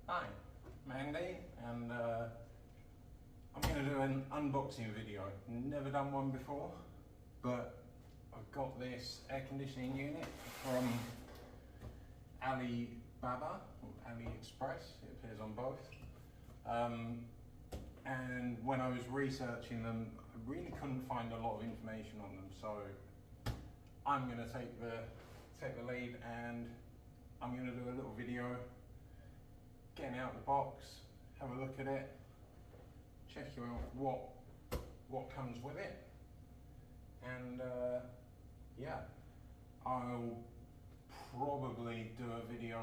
Hi, I'm Andy, and I'm going to do an unboxing video. Never done one before, but I've got this air conditioning unit from Alibaba or AliExpress. It appears on both. And when I was researching them, I really couldn't find a lot of information on them. So I'm going to take the lead, and I'm going to do a little video getting out the box, have a look at it, check out what comes with it, and yeah, I'll probably do a video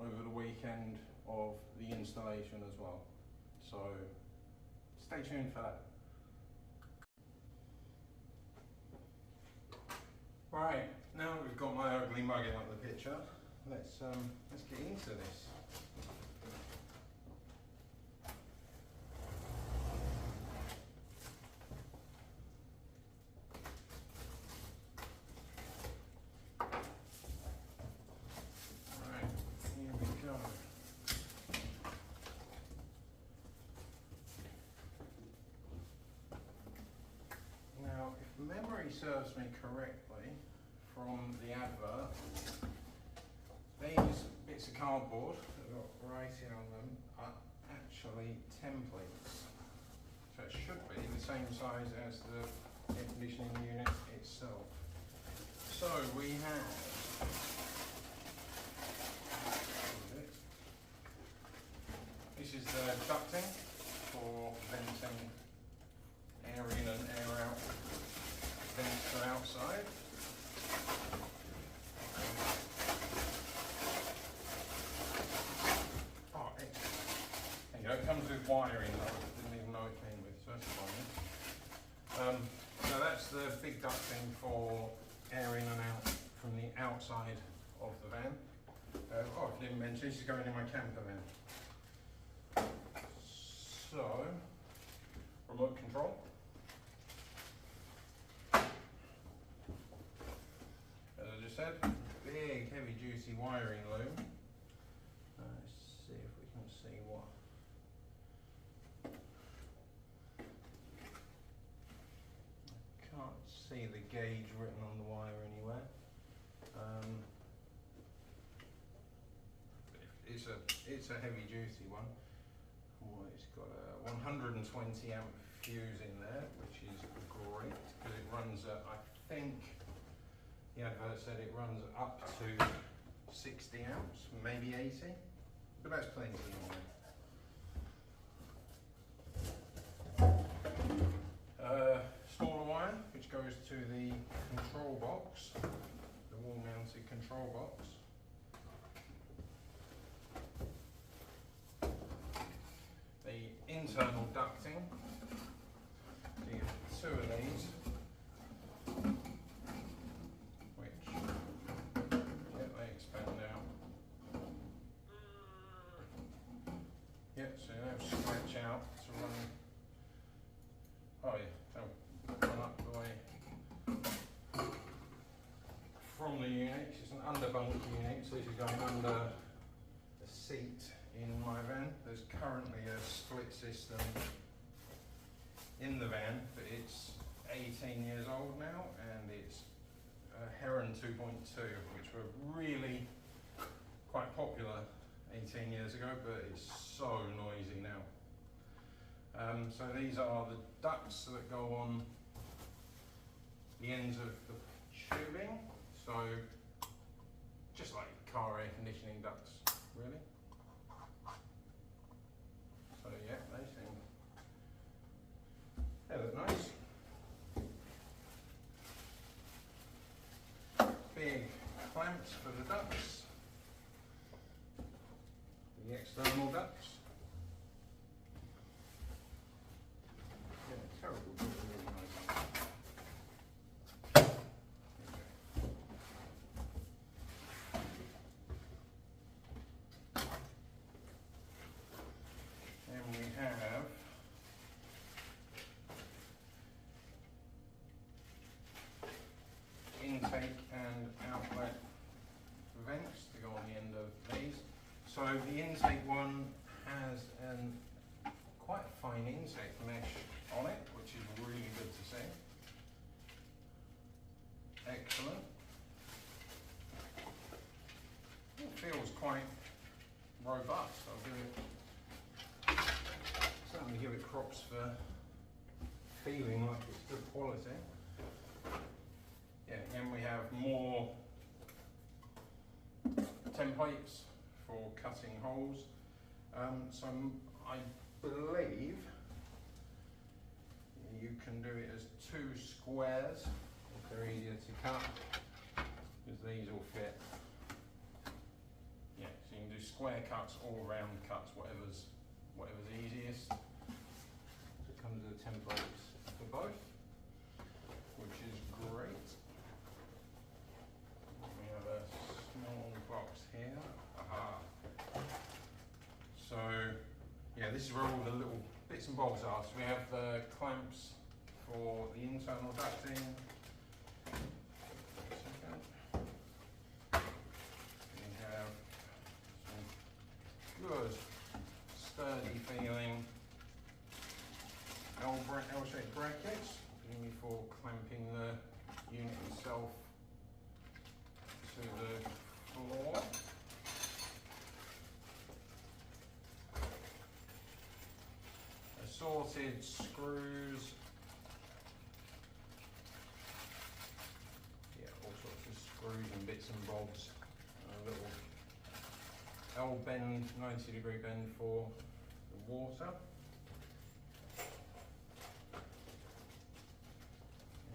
over the weekend of the installation as well, so stay tuned for that. Right, now that we've got my ugly mug out of the picture, let's get into this. Memory serves me correctly from the advert, these bits of cardboard that have got writing on them are actually templates, so it should be the same size as the air conditioning unit itself. So we have this is the ducting for venting air in and air out. Vents for outside. Oh, there you go. It comes with wiring though. I didn't even know it came with, so that's fine. So that's the big ducting for air in and out from the outside of the van. Oh, I didn't mention this is going in my camper van. So, remote control. Big heavy duty wiring loom. Let's see if we can see what. I can't see the gauge written on the wire anywhere. It's a heavy duty one. Oh, it's got a 120 amp fuse in there, which is great because it runs at, I think, the advert said it runs up to 60 amps, maybe 80, but that's plenty anyway. Smaller wire, which goes to the control box, the wall-mounted control box. The internal ducting, so you get two of these. So they'll stretch out to run. Oh yeah, they'll run up the way from the unit. It's an under bunk unit, so this is going under the seat in my van. There's currently a split system in the van, but it's 18 years old now, and it's a Heron 2.2, which were really quite popular 18 years ago, but it's so noisy now. So these are the ducts that go on the ends of the tubing, so just like car air conditioning ducts, really. So yeah, they look nice. Big clamps for the ducts. The external ducts. Yeah, terrible, really nice. And we have intake and outlet vents to go on the end of these. So So the intake one has quite a fine intake mesh on it, which is really good to see. Excellent. It feels quite robust. Certainly give it props for feeling like it's good quality. Yeah, again we have more templates for cutting holes. So I believe you can do it as 2 squares if they're easier to cut, because these will fit. Yeah, so you can do square cuts, all round cuts, whatever's easiest. So it comes with the templates for both, which is great. We have a small box here. Aha. So yeah, this is where all the little bits and bobs are. So we have the clamps for the internal ducting. We have some good, sturdy feeling L-shaped brackets, mainly for clamping the unit itself to the floor. Assorted screws. Yeah, all sorts of screws and bits and bobs. A little L bend, 90-degree bend for the water.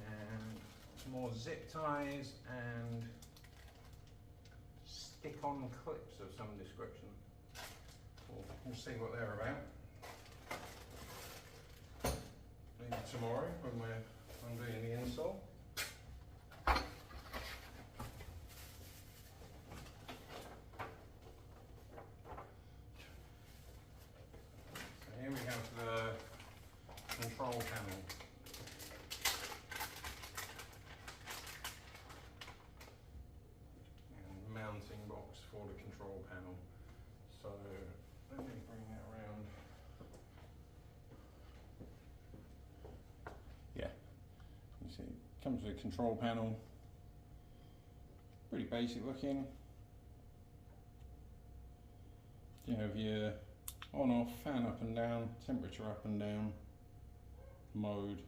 And some more zip ties and stick-on clips of some description. We'll see what they're about. Maybe tomorrow when I'm doing the install. So here we have the control panel. And mounting box for the control panel. So let me bring that around. Yeah, you see, it comes with a control panel. Pretty basic looking. You have your on off, fan up and down, temperature up and down, mode,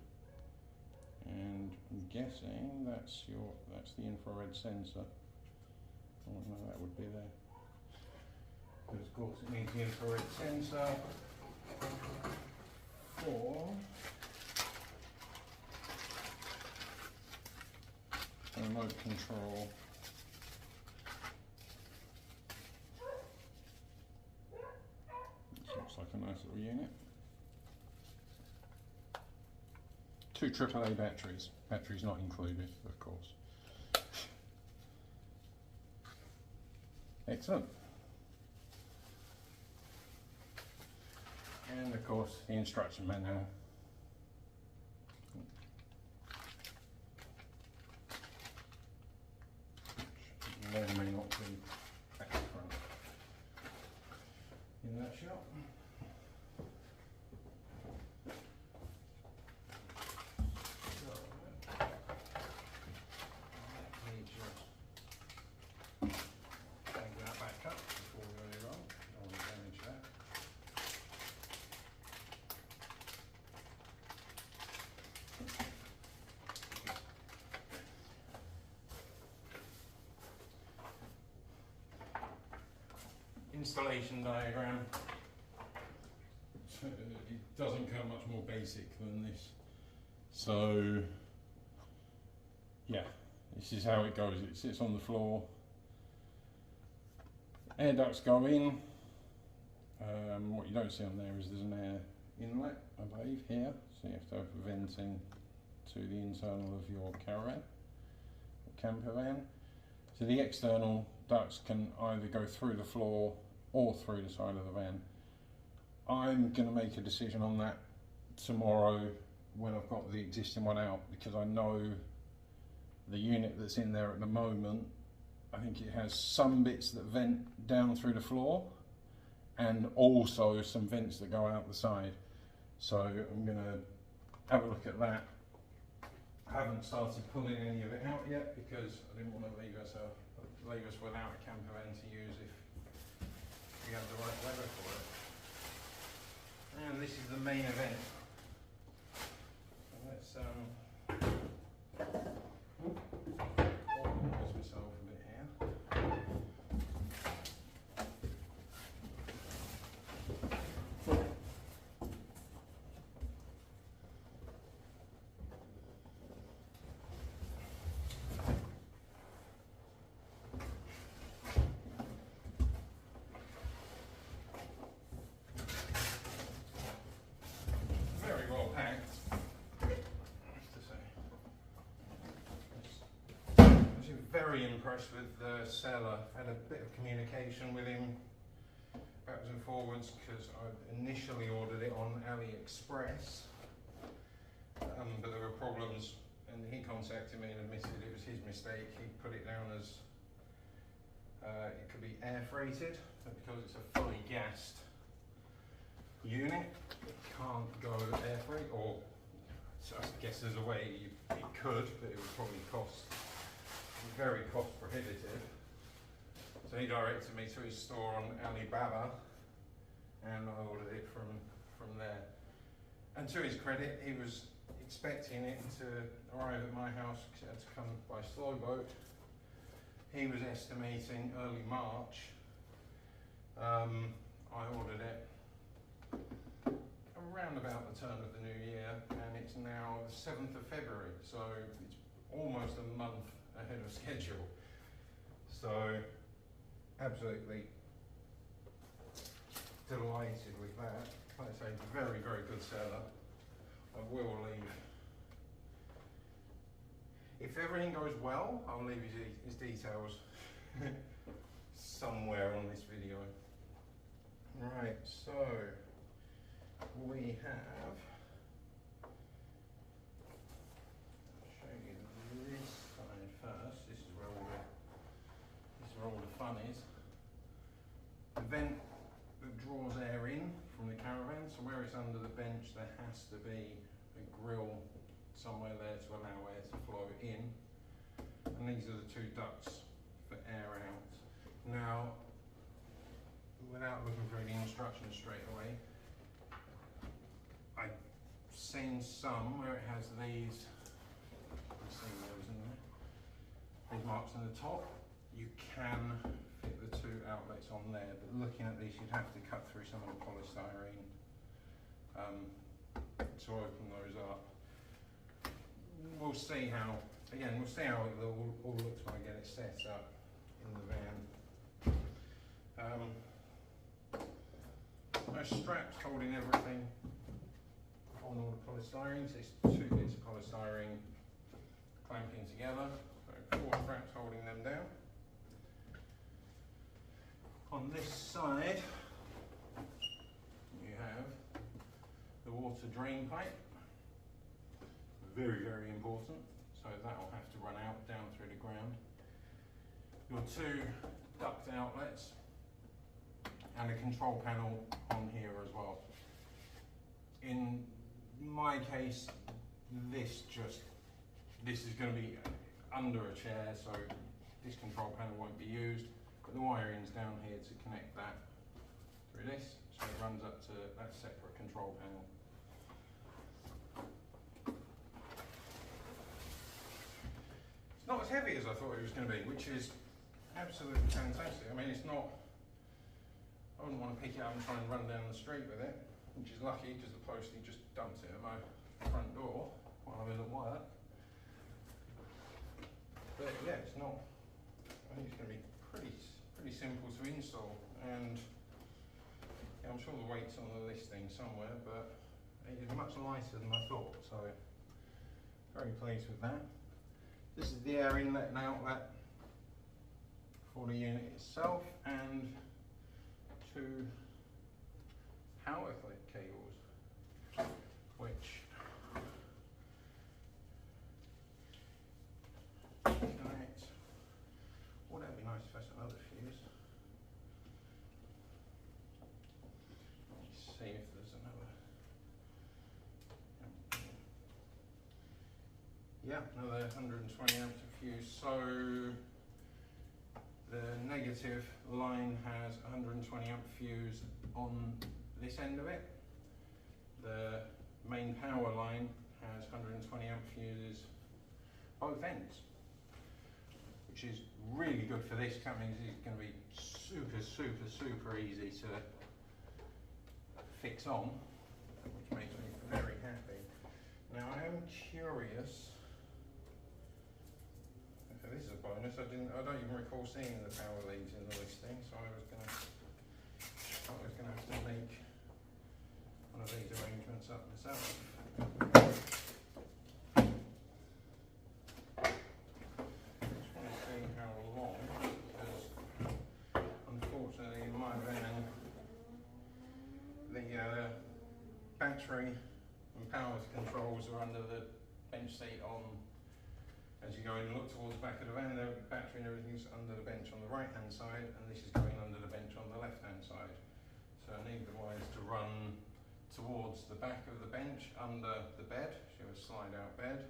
and I'm guessing that's the infrared sensor. I don't know that would be there. But of course it needs the infrared sensor for remote control. This looks like a nice little unit. 2 AAA batteries. Batteries not included, of course. Excellent. And of course the instruction manual. May or may not be back and front in that shot. So, let me just take that back up before we go wrong. Don't want to damage that. Installation diagram. It doesn't come much more basic than this. So yeah, this is how it goes. It sits on the floor. Air ducts go in. What you don't see on there is there's an air inlet, I believe, here. So you have to have venting to the internal of your caravan or camper van. So the external ducts can either go through the floor or through the side of the van. I'm going to make a decision on that tomorrow when I've got the existing one out, because I know the unit that's in there at the moment, I think it has some bits that vent down through the floor and also some vents that go out the side. So I'm going to have a look at that. I haven't started pulling any of it out yet because I didn't want to leave us without a camper van to use if we have the right weather for it. And this is the main event. So let's organise myself a bit here. Very well packed. Very impressed with the seller. Had a bit of communication with him backwards and forwards because I initially ordered it on AliExpress, but there were problems, and he contacted me and admitted it was his mistake. He put it down as it could be air freighted, but because it's a fully gassed unit, it can't go air freight, or so I guess there's a way it could, but it would probably cost very cost prohibitive. So he directed me to his store on Alibaba, and I ordered it from there. And to his credit, he was expecting it to arrive at my house because it had to come by slow boat. He was estimating early March. I ordered it around about the turn of the new year, and it's now the 7th of February, so it's almost a month ahead of schedule. So absolutely delighted with that. Like I say, very, very good seller. I will leave, if everything goes well, I'll leave his details somewhere on this video. Right, so we have, I'll show you this side first. This is where all the fun is. The vent that draws air in from the caravan, so where it's under the bench there has to be a grill somewhere there to allow air to flow in, and these are the two ducts for air out. Now, without looking through the instructions straight away, I've seen some where it has these, these marks on the top. You can fit the two outlets on there, but looking at these, you'd have to cut through some of the polystyrene to open those up. We'll see how, again, we'll see how it all looks when I get it set up in the van. No straps holding everything on all the polystyrene, so it's 2 bits of polystyrene clamping together, so 4 straps holding them down. On this side, you have the water drain pipe. Very, very important. So that will have to run out down through the ground. Your 2 duct outlets and a control panel on here as well. In my case, this is going to be under a chair, so this control panel won't be used. But the wiring's down here to connect that through this, so it runs up to that separate control panel. It's not as heavy as I thought it was going to be, which is absolutely fantastic. I mean, it's not, I wouldn't want to pick it up and try and run down the street with it, which is lucky because the postie just dumped it at my front door while I was at work. But yeah, it's not, I think it's going to be pretty simple to install, and yeah, I'm sure the weight's on the listing somewhere, but it is much lighter than I thought, so very pleased with that. This is the air inlet and outlet for the unit itself, and 2 power cables, which connect. Oh, that'd be nice if that's another fuse. see if there's another. Yeah, another 120 amps of fuse. So the negative line has 120 amp fuse on this end of it. The main power line has 120 amp fuses both ends, which is really good for this. That means it's going to be super easy to fix on, which makes me very happy. Now I am curious. Okay, this is a bonus. I don't even recall seeing the power leads in the listing, so I was gonna have to make one of these arrangements up myself. Just want to see how long, because unfortunately in my van the battery and power controls are under the bench seat on. As you go in and look towards the back of the van, the battery and everything's under the bench on the right hand side, and this is going under the bench on the left hand side. So I need the wires to run towards the back of the bench under the bed, so you have a slide out bed,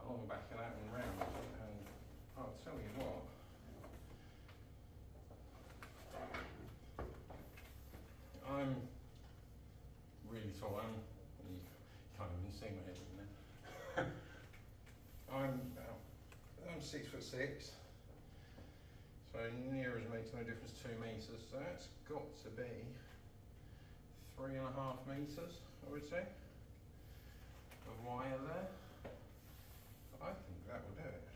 along the back of that and round. And I'll tell you what, I'm really tall. You can't even see my head in there. I'm 6'6", so near as makes no difference, 2 meters. So that's got to be 3.5 meters, I would say, of wire there. I think that will do it,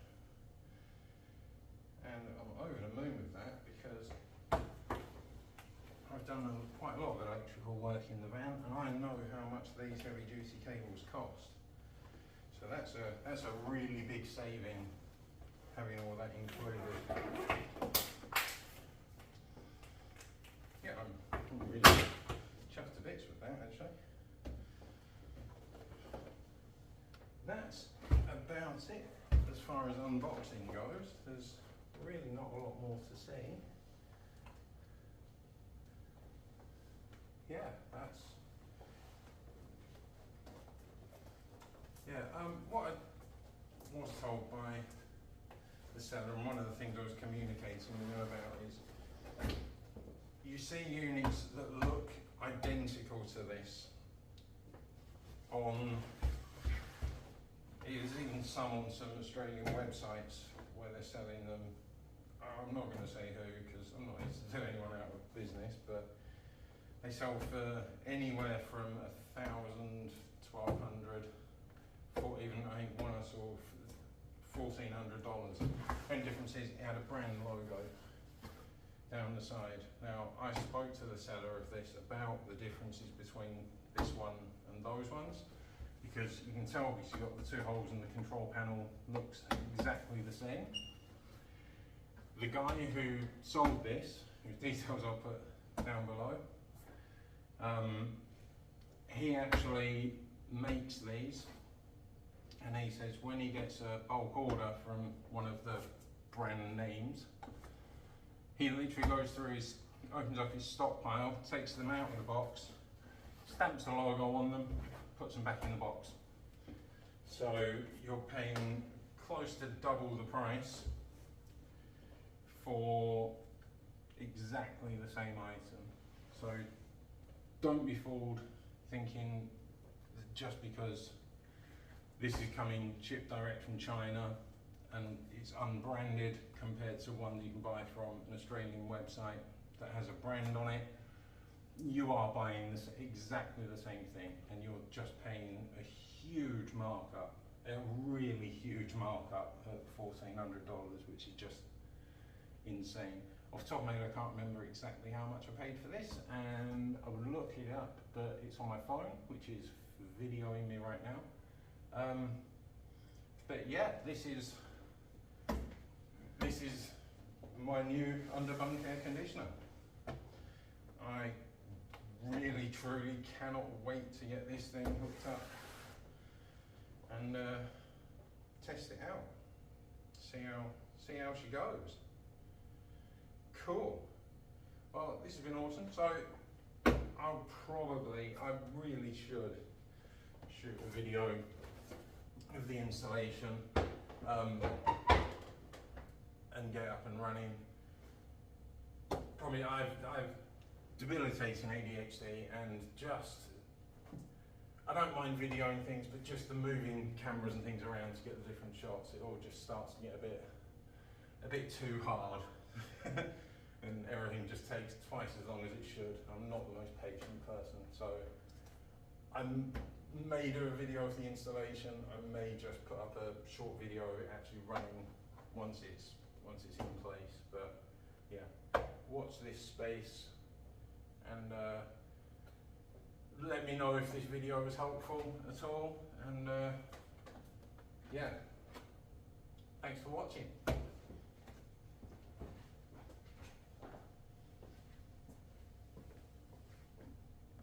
and I'm over the moon with that because I've done quite a lot of electrical work in the van, and I know how much these heavy duty cables cost. So that's a really big saving, having all that included. Yeah, I'm really chuffed to bits with that actually. That's about it as far as unboxing goes. There's really not a lot more to see. Yeah, what I was told by the seller, and one of the things I was communicating with him about is, you see units that look identical to this on, there's even some on some Australian websites where they're selling them. I'm not going to say who, because I'm not here to do anyone out of business, but they sell for anywhere from $1,000, $1,200, or even I think one I saw $1,400. The only difference is it had a brand logo down the side. Now I spoke to the seller of this about the differences between this one and those ones, because you can tell because you've got the 2 holes in the control panel, looks exactly the same. The guy who sold this, whose details I'll put down below, he actually makes these, and he says when he gets a bulk order from one of the brand names, he literally goes through opens up his stockpile, takes them out of the box, stamps the logo on them, puts them back in the box. So you're paying close to double the price for exactly the same item. So don't be fooled thinking that just because this is coming shipped direct from China and it's unbranded compared to one that you can buy from an Australian website that has a brand on it, you are buying exactly the same thing, and you're just paying a huge markup, a really huge markup at $1,400, which is just insane. Off the top of my head, I can't remember exactly how much I paid for this, and I would look it up, but it's on my phone, which is videoing me right now. But yeah, this is my new underbunk air conditioner. I really, truly cannot wait to get this thing hooked up and test it out. See how she goes. Cool. Well, this has been awesome. So I really should shoot a video of the installation and get up and running. Probably I've debilitating ADHD, and just, I don't mind videoing things, but just the moving cameras and things around to get the different shots, it all just starts to get a bit too hard. And everything just takes twice as long as it should. I'm not the most patient person, so I may do a video of the installation. I may just put up a short video of it actually running once it's in place. But yeah, watch this space and let me know if this video was helpful at all. And yeah, thanks for watching.